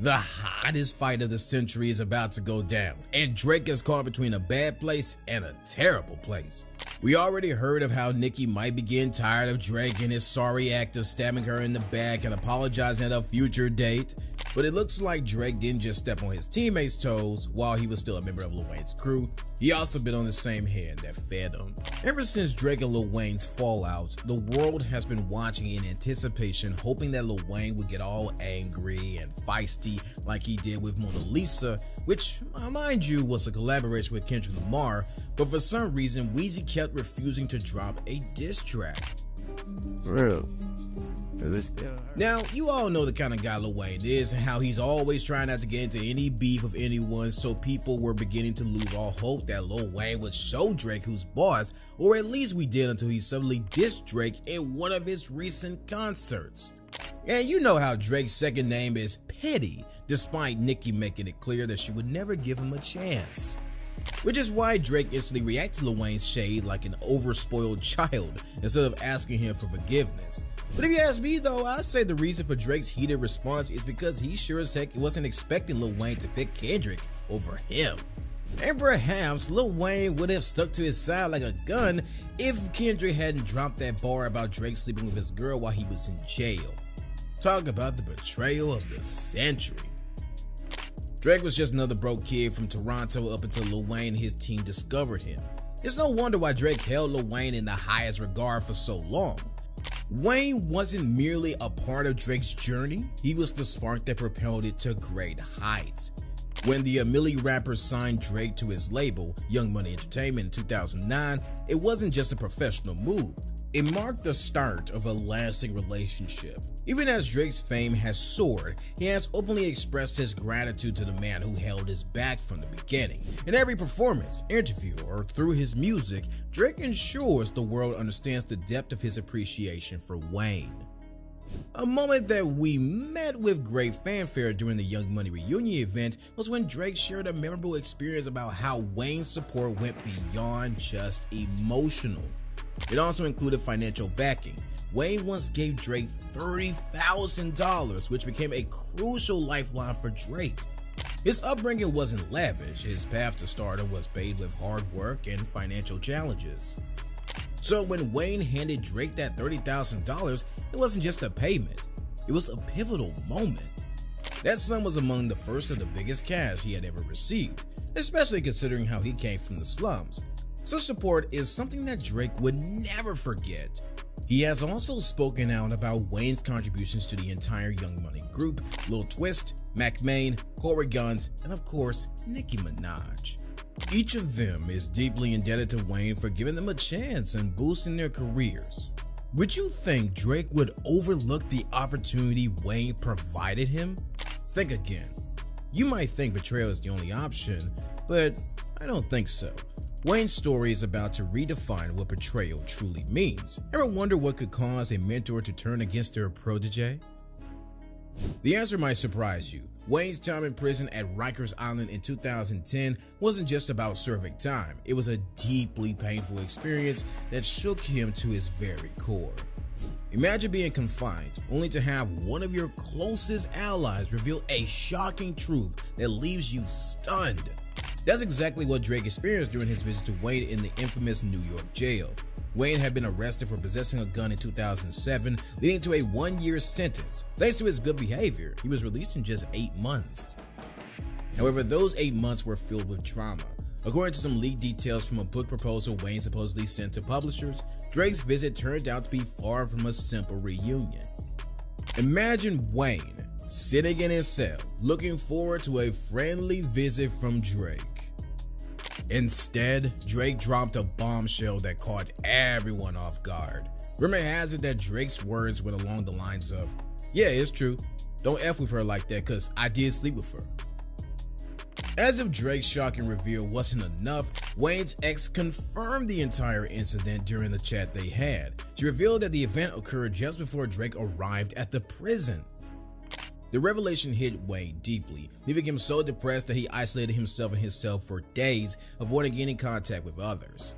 The hottest fight of the century is about to go down, and Drake is caught between a bad place and a terrible place. We already heard of how Nicki might be getting tired of Drake and his sorry act of stabbing her in the back and apologizing at a future date. But it looks like Drake didn't just step on his teammates' toes while he was still a member of Lil Wayne's crew. He also bit on the same hand that fed him. Ever since Drake and Lil Wayne's fallout, the world has been watching in anticipation, hoping that Lil Wayne would get all angry and feisty like he did with Mona Lisa, which, mind you, was a collaboration with Kendrick Lamar, but for some reason, Weezy kept refusing to drop a diss track. Real. Now, you all know the kind of guy Lil Wayne is and how he's always trying not to get into any beef with anyone, so people were beginning to lose all hope that Lil Wayne would show Drake who's boss, or at least we did until he suddenly dissed Drake in one of his recent concerts. And you know how Drake's second name is Petty, despite Nicki making it clear that she would never give him a chance. Which is why Drake instantly reacted to Lil Wayne's shade like an overspoiled child instead of asking him for forgiveness. But if you ask me though, I say the reason for Drake's heated response is because he sure as heck wasn't expecting Lil Wayne to pick Kendrick over him. And perhaps Lil Wayne would have stuck to his side like a gun if Kendrick hadn't dropped that bar about Drake sleeping with his girl while he was in jail. Talk about the betrayal of the century. Drake was just another broke kid from Toronto up until Lil Wayne and his team discovered him. It's no wonder why Drake held Lil Wayne in the highest regard for so long. Wayne wasn't merely a part of Drake's journey, he was the spark that propelled it to great heights. When the Millie rapper signed Drake to his label, Young Money Entertainment, in 2009, it wasn't just a professional move. It marked the start of a lasting relationship. Even as Drake's fame has soared, he has openly expressed his gratitude to the man who held his back from the beginning. In every performance, interview, or through his music, Drake ensures the world understands the depth of his appreciation for Wayne. A moment that we met with great fanfare during the Young Money reunion event was when Drake shared a memorable experience about how Wayne's support went beyond just emotional. It also included financial backing. Wayne once gave Drake $30,000, which became a crucial lifeline for Drake. His upbringing wasn't lavish, his path to stardom was paved with hard work and financial challenges. So when Wayne handed Drake that $30,000, it wasn't just a payment, it was a pivotal moment. That sum was among the first of the biggest cash he had ever received, especially considering how he came from the slums. Such support is something that Drake would never forget. He has also spoken out about Wayne's contributions to the entire Young Money group, Lil Twist, Mac Main, Corey Guns, and of course, Nicki Minaj. Each of them is deeply indebted to Wayne for giving them a chance and boosting their careers. Would you think Drake would overlook the opportunity Wayne provided him? Think again. You might think betrayal is the only option, but I don't think so. Wayne's story is about to redefine what betrayal truly means. Ever wonder what could cause a mentor to turn against their protege? The answer might surprise you. Wayne's time in prison at Rikers Island in 2010 wasn't just about serving time. It was a deeply painful experience that shook him to his very core. Imagine being confined, only to have one of your closest allies reveal a shocking truth that leaves you stunned. That's exactly what Drake experienced during his visit to Wayne in the infamous New York jail. Wayne had been arrested for possessing a gun in 2007, leading to a 1-year sentence. Thanks to his good behavior, he was released in just 8 months. However, those 8 months were filled with drama. According to some leaked details from a book proposal Wayne supposedly sent to publishers, Drake's visit turned out to be far from a simple reunion. Imagine Wayne sitting in his cell, looking forward to a friendly visit from Drake. Instead, Drake dropped a bombshell that caught everyone off guard. Rumor has it that Drake's words went along the lines of, "Yeah, it's true, don't F with her like that cause I did sleep with her." As if Drake's shocking reveal wasn't enough, Wayne's ex confirmed the entire incident during the chat they had. She revealed that the event occurred just before Drake arrived at the prison. The revelation hit Wayne deeply, leaving him so depressed that he isolated himself in his cell for days, avoiding any contact with others.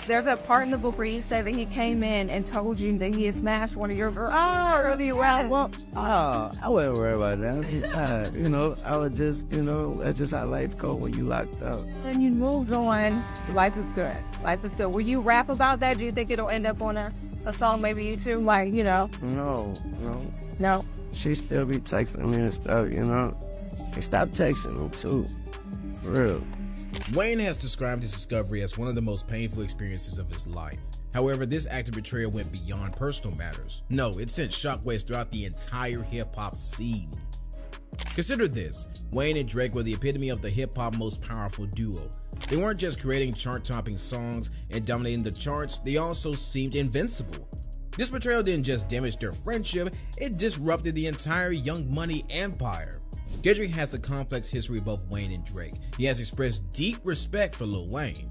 There's a part in the book where you say that he came in and told you that he had smashed one of your girls. Oh, really? Well, I wasn't worried about that. You know, I was just, you know, that's just how life go when you locked up. and you moved on. Life is good. Life is good. Will you rap about that? Do you think it'll end up on a song, maybe you too? Like, you know? No. She still be texting me and stuff, you know? And stop texting me too. For real. Wayne has described his discovery as one of the most painful experiences of his life. However, this act of betrayal went beyond personal matters. No, it sent shockwaves throughout the entire hip-hop scene. Consider this, Wayne and Drake were the epitome of the hip-hop most powerful duo. They weren't just creating chart-topping songs and dominating the charts, they also seemed invincible. This betrayal didn't just damage their friendship, it disrupted the entire Young Money empire. Kendrick has a complex history of both Wayne and Drake. He has expressed deep respect for Lil Wayne.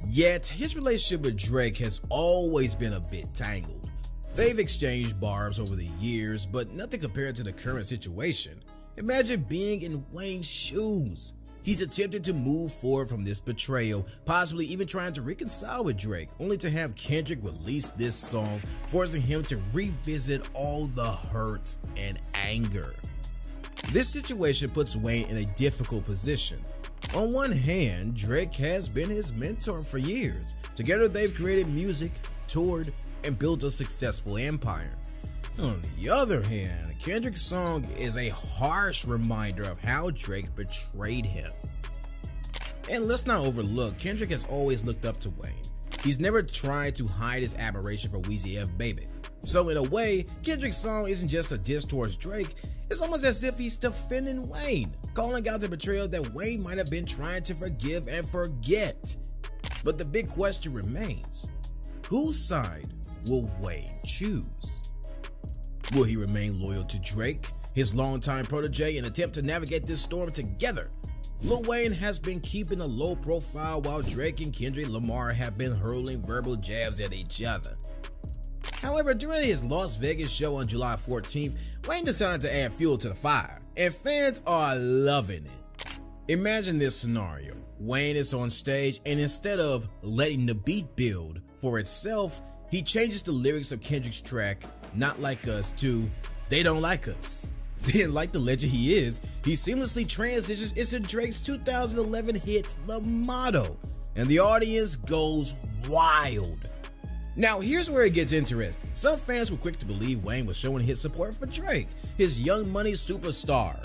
Yet, his relationship with Drake has always been a bit tangled. They've exchanged barbs over the years, but nothing compared to the current situation. Imagine being in Wayne's shoes. He's attempted to move forward from this betrayal, possibly even trying to reconcile with Drake, only to have Kendrick release this song, forcing him to revisit all the hurt and anger. This situation puts Wayne in a difficult position. On one hand, Drake has been his mentor for years. Together they've created music, toured, and built a successful empire. On the other hand, Kendrick's song is a harsh reminder of how Drake betrayed him. And let's not overlook, Kendrick has always looked up to Wayne. He's never tried to hide his admiration for Weezy F Baby. So in a way, Kendrick's song isn't just a diss towards Drake, it's almost as if he's defending Wayne, calling out the betrayal that Wayne might have been trying to forgive and forget. But the big question remains, whose side will Wayne choose? Will he remain loyal to Drake, his longtime protege, and attempt to navigate this storm together? Lil Wayne has been keeping a low profile while Drake and Kendrick Lamar have been hurling verbal jabs at each other. However, during his Las Vegas show on July 14th, Wayne decided to add fuel to the fire, and fans are loving it. Imagine this scenario. Wayne is on stage, and instead of letting the beat build for itself, he changes the lyrics of Kendrick's track, Not Like Us, to They Don't Like Us. Then, like the legend he is, he seamlessly transitions into Drake's 2011 hit, The Motto, and the audience goes wild. Now, here's where it gets interesting. Some fans were quick to believe Wayne was showing his support for Drake, his Young Money superstar.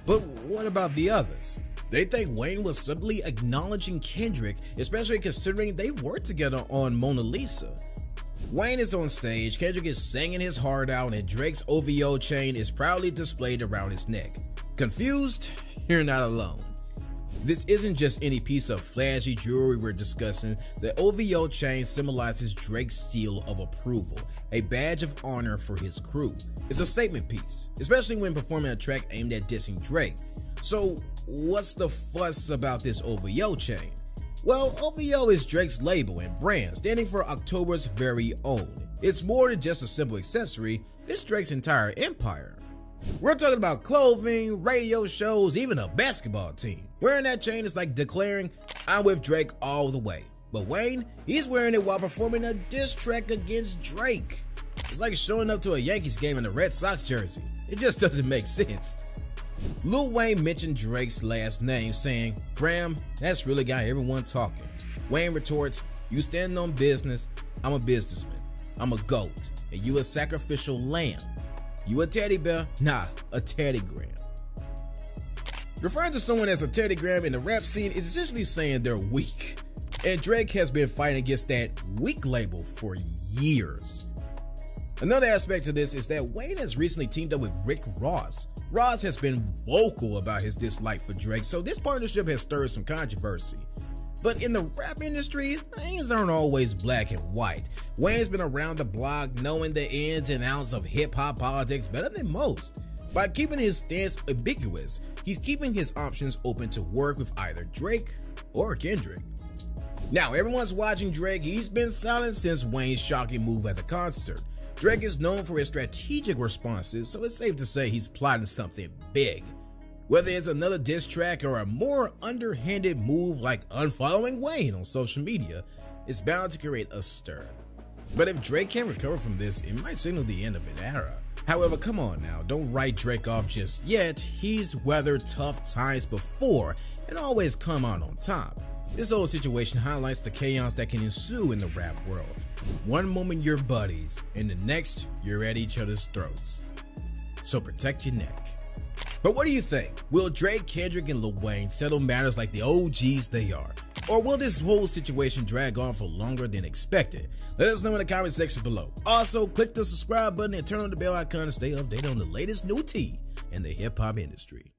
But what about the others? They think Wayne was simply acknowledging Kendrick, especially considering they worked together on Mona Lisa. Wayne is on stage, Kendrick is singing his heart out, and Drake's OVO chain is proudly displayed around his neck. Confused? You're not alone. This isn't just any piece of flashy jewelry we're discussing. The OVO chain symbolizes Drake's seal of approval, a badge of honor for his crew. It's a statement piece, especially when performing a track aimed at dissing Drake. So what's the fuss about this OVO chain? Well, OVO is Drake's label and brand, standing for October's very own. It's more than just a simple accessory, it's Drake's entire empire. We're talking about clothing, radio shows, even a basketball team. Wearing that chain is like declaring, I'm with Drake all the way. But Wayne, he's wearing it while performing a diss track against Drake. It's like showing up to a Yankees game in a Red Sox jersey. It just doesn't make sense. Lil Wayne mentioned Drake's last name, saying, Graham, that's really got everyone talking. Wayne retorts, you standing on business, I'm a businessman. I'm a goat, and you a sacrificial lamb. You a teddy bear? Nah, a teddygram. Referring to someone as a teddygram in the rap scene is essentially saying they're weak. And Drake has been fighting against that weak label for years. Another aspect to this is that Wayne has recently teamed up with Rick Ross. Ross has been vocal about his dislike for Drake, so this partnership has stirred some controversy. But in the rap industry, things aren't always black and white. Wayne's been around the block knowing the ins and outs of hip-hop politics better than most. By keeping his stance ambiguous, he's keeping his options open to work with either Drake or Kendrick. Now, everyone's watching Drake. He's been silent since Wayne's shocking move at the concert. Drake is known for his strategic responses, so it's safe to say he's plotting something big. Whether it's another diss track or a more underhanded move like unfollowing Wayne on social media, it's bound to create a stir. But if Drake can't recover from this, it might signal the end of an era. However, come on now, don't write Drake off just yet. He's weathered tough times before and always come out on top. This whole situation highlights the chaos that can ensue in the rap world. One moment you're buddies, and the next you're at each other's throats. So protect your neck. But what do you think? Will Drake, Kendrick, and Lil Wayne settle matters like the OGs they are? Or will this whole situation drag on for longer than expected? Let us know in the comment section below. Also, click the subscribe button and turn on the bell icon to stay updated on the latest new tea in the hip-hop industry.